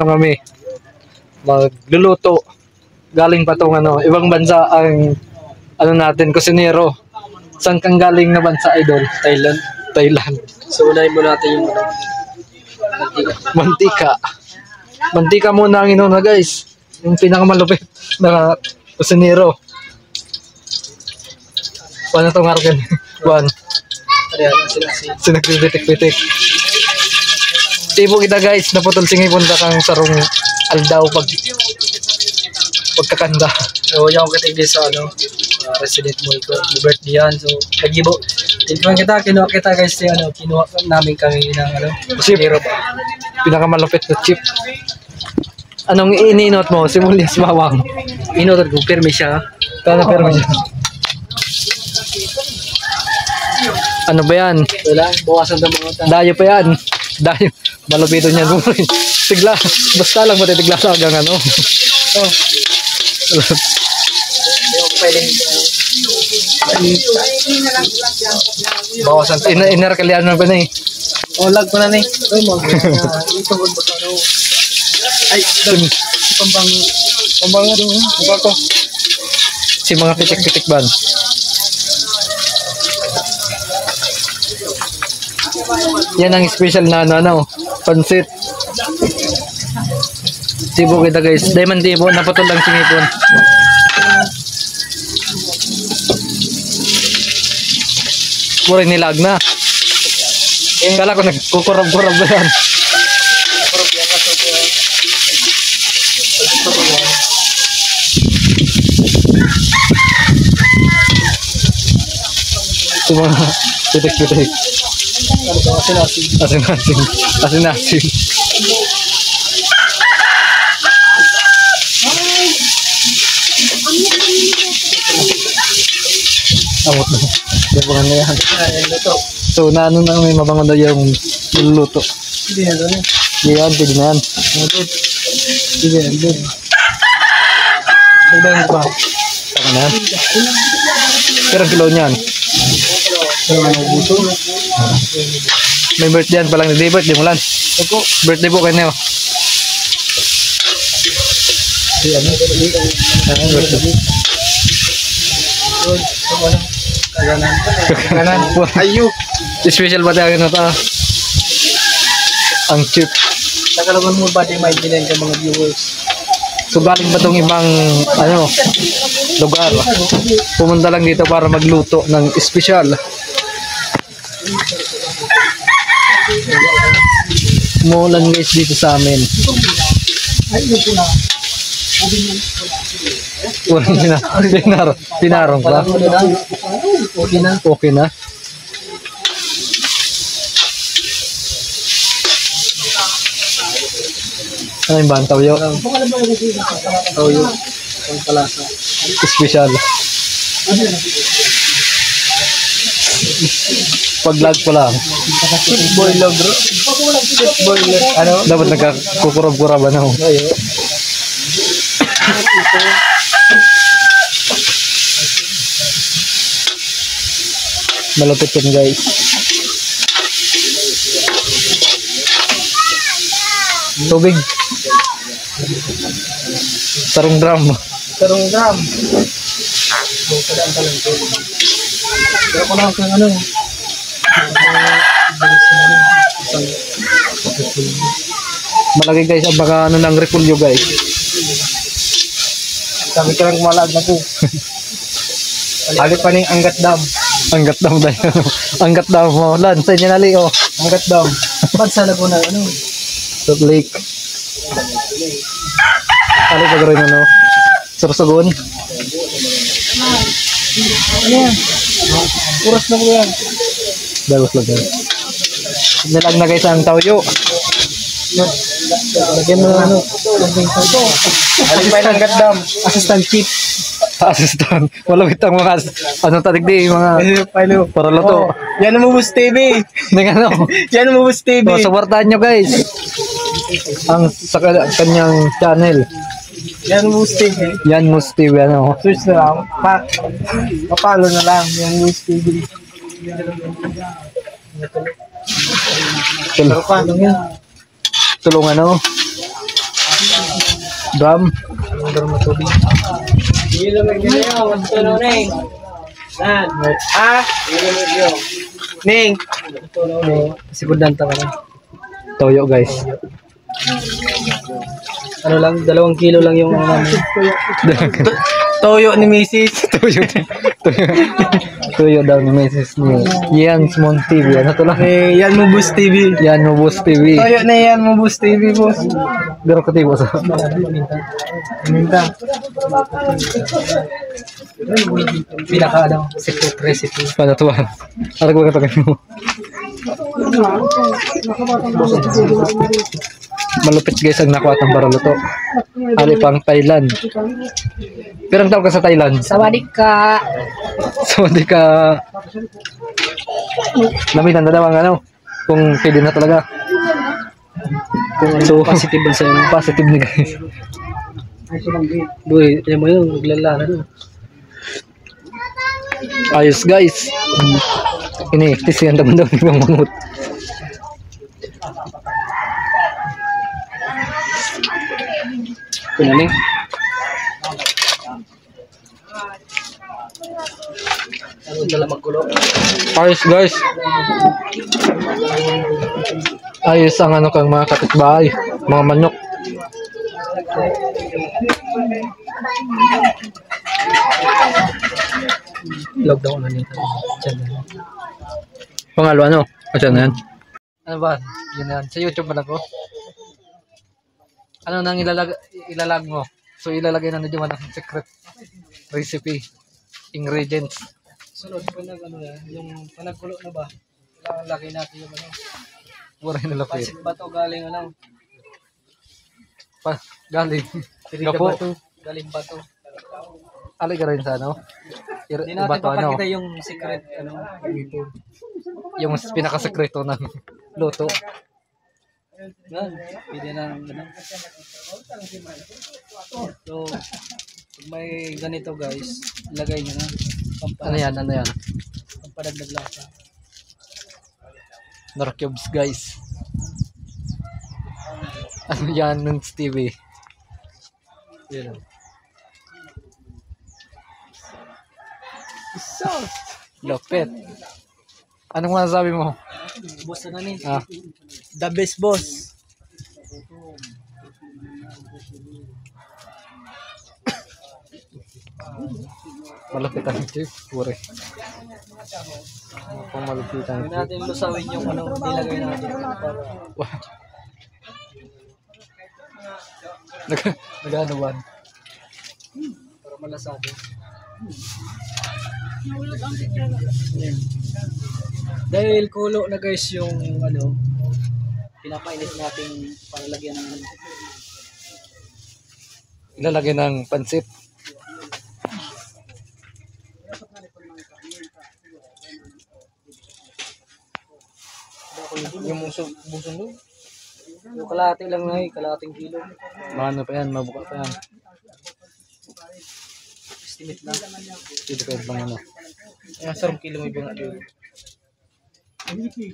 Kami magluluto. Galing pa tong ano, ibang bansa ang ano natin, kusinero. Saan kang galing na bansa, idol? Thailand. So unahin mo natin yung Mantika. Mantika muna ang inuna, guys. Yung pinakamalupit na kusinero. Paano itong harapin? Juan. Sinagpipitik-pitik. Tipo kita, guys. Naputol singipon ka kang sarong aldaw pagkakanda. So yung katigli sa resident mo ito. Birthday yan. So nagibo. Tintuan kita, kinuha kita guys. Kinuha namin kami ng Chip. pa. Pinakamalupit na chip. Anong ininot mo? Simulyas mawang. Inotot ko, pirmi siya. Kaya pero ano ba yan? Wala, bawasan ng mga tao. Dayo pa yan. Dayo. Malupito niyan. Tigla. Basta lang matitigla sa hanggang ano. Oh. Yung pwedeng Bawasan. Inerkalian mo ba na eh? lag ko na na eh. Ay, ito ba ito? Ay, doon. Pambango doon. Diba ko? Si mga pitik-pitik ban. Yan ang special na ano, pansit. Tibo kita, guys. Diamond tibo, naputol lang singipon. Puro nilag na. Kala ko nagkukurab-kurab ba yan? Si mga pitik-pitik. Asin-asin. Amot na. Dabangan na yan. So, naano na may mabango daw yung luluto. Hindi na doon. Yan, pwede na yan. Sige, doon. Dagdagan ko pa. Saka na yan. Pero kilo niyan. May birthday yan palang. Hindi birthday mo lang. Birthday po kayo Neo. Kanan. Ayo. Special ba tayo na ito? Ang chip. Nakalaman mo ba di may ginayin ka mga viewers? So galing ba itong ibang lugar? Pumunta lang dito para magluto ng espesyal. Umulan guys dito sa amin. Pinarong pa. Okay na. Ano yung ba? Tawyo? Tawyo. Ang palasa. Espesyal. Pag-vlog pa lang. Boiler bro. Boiler. Ano? Dapat nagkakukurab-kurab na ako. Malapit yan guys. Tubig. Sarong drum. Sarong drum. Pero ko lang kang Malaki guys, ang baka ano ng repulyo guys. Sabi ka lang malag na po. Halit pa ning Angat Dam. Angat dam tayo. Angat dam mo. Lan, sa inyo nali oh. Angat Dam. Ba't sa Laguna Salt Lake. Kali pa rin ano. Sursugon. Ano yan? Oras na mo yan. Dagos lang guys. Nilag na guys ang tawyo. Lagyan mo na Halit pa ning Angat Dam. Assistant Chief. Assistant. Malawit ang mga tatigdi, mga para luto. Yan ang Mubus TV. Ng ano. Yan ang Mubus TV. So, supportahan nyo guys. Ang sa kanyang channel. Yan ang Mubus TV. Yan Mus TV ano. Search na lang. Papalo na lang yung Mubus TV. Tulungan ano. Drum. Ang drum na tubig. Ning. Sigurdan ka lang. Toyo guys. Ano lang, 2 kilo lang yung namin. Toyo ni Mrs. Tuyo daw ni Mrs. ni Yan Small TV. Ano to lang? Yan mo Boost TV. Yan mo Boss TV. Toyo na yan mo Boost TV, boss. Pero katibo sa. Minta. Pinaka ano, secret recipe. Pada tuan. Arag ba katakin mo? Malupit guys ang nakuha ng baraluto. Ali pang Thailand. Pero ang tawag ka sa Thailand? Sawadee ka. So hindi ka lamitan na daw ang ano kung pwede na talaga. Kung ano, So positive ba sa'yo? positive ni guys. Boy, yan mo yun, naglala na. Ayos guys. Ini tisiyan naman daw ni Bang Mangut. Kung ano ano dala magkulo. Ayos guys. Ayos ang ano kang mga kapitbahay, mga manok. Lockdown na nito. Diyan na. Pangalo ano? Ayan na yan. Ano ba? Yun yan. Sa YouTube ba na ko? Ano nang ilalag mo? So ilalagay na medyo ng secret recipe. Ingredients. Sunod pa nag ano yan, yung panagkulo na ba? Kailangan lagay natin yung ano. Waray na lapit. Pansit ba to galing ano? Galing. Tirida Gapo. ba to? Galing ba to? Alay ka rin sa ano? Hindi Iba natin to ano? papakita yung secret ano. Yung pinakasekreto ng luto. Yan, pwede na ano. So, pag may ganito guys, ilagay nyo na. Ano yan? Ano yan? Pampadagdag lasa. Nor cubes guys. Ano yan ng Stevie? Yan. Lopet. Anong masasabi mo? Boss na ni. Ah, The best, boss. malapit ang chip. Pure. Kung malapit ang Huwag chip. natin lusawin yung ano nilagay natin para Nag-ano ba? para malasado. Dahil kulo na guys yung ano pinapainit natin para lagyan ng ano. Ilalagay ng pansit. Yung buso doon. Yung kalahati lang na kalahating kilo. Maano pa yan, mabuka pa yan. Estimate lang. Dito pa yung ano. Yung 10 kilo may bunga doon.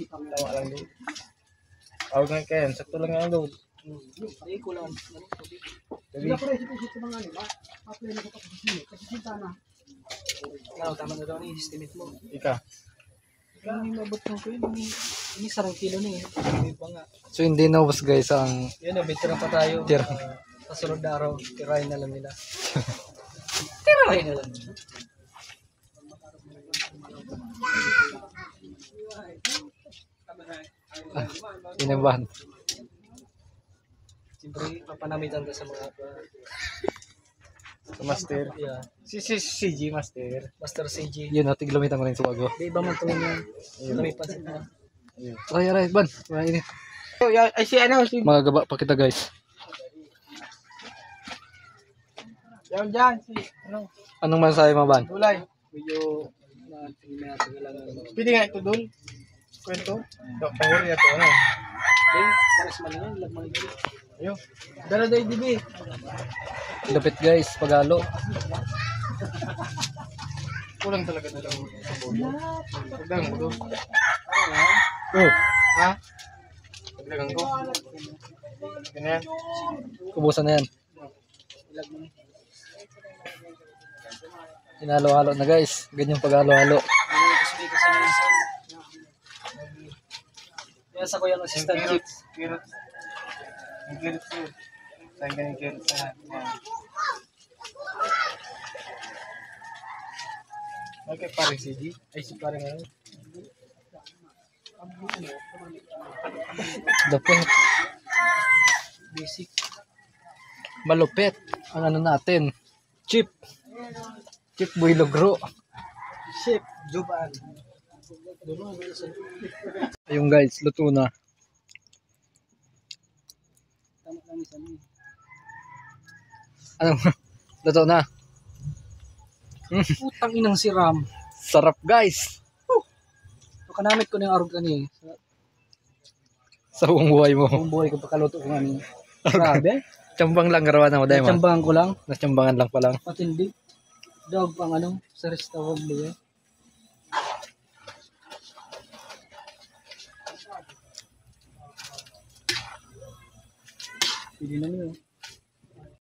Tawa lang doon. Awag nga kayan, sakto lang yan doon. Ay, kulang. Ano, tama na daw ni estimate mo. Ika. Kaya may mabot mo ko yun. Ini 10 kilo na eh. May pa nga. So hindi na ubos guys ang Yun, may tira pa tayo. Tira. Sa sunod na araw, tirahin na lang nila. Tirahin na lang nila. inabahan. Siyempre, papanamitan ka sa mga Sa master. yeah. Si CG master. Master CG. Yun, natin gamitan ko rin sa wago. Di ba man tuwing yan? May pansin na. Ay, aray, ban. Mainit. Ay si ano si Magagaba pa kita guys. yan dyan si ano Anong masasabi mo, ban? Gulay. Medyo tingin natin kailangan. Pwede nga ito doon. Kwento. Pahuri na ito ano. Okay, pares man yun. Lagman ito. Ayun. Dala day dibi. Lupit guys, pagalo. Kulang talaga dala mo. Dagdagan mo doon. Oh, Ha? Dagdagan ko. Ganyan. Kubusan na yan. Hinalo-halo na guys. Ganyan paghalo-halo. Yan sa kuya ng assistant chief. Carrots. Yung carrots yun. Saan ganyan carrots na. Yan. Okay, parang CD. Ay, si parang ano. Lupit. Basic. Malupit. Ang ano natin. Chip. Chip Boy Logro. Chef, Juban. Ayun guys, luto na. Ano? Luto na. Putang inang si Ram. Sarap guys. Pakanamit ko na yung arog kanina. Sa buong buhay mo. Kung buhay ko pakaluto ko kanina. Grabe. Tsambang lang garawan mo, Dayma. Natsambahan ko lang. Natsambangan lang pa lang. Matindi. Dog pang ano, sa restaurant mo eh. Pili na niyo.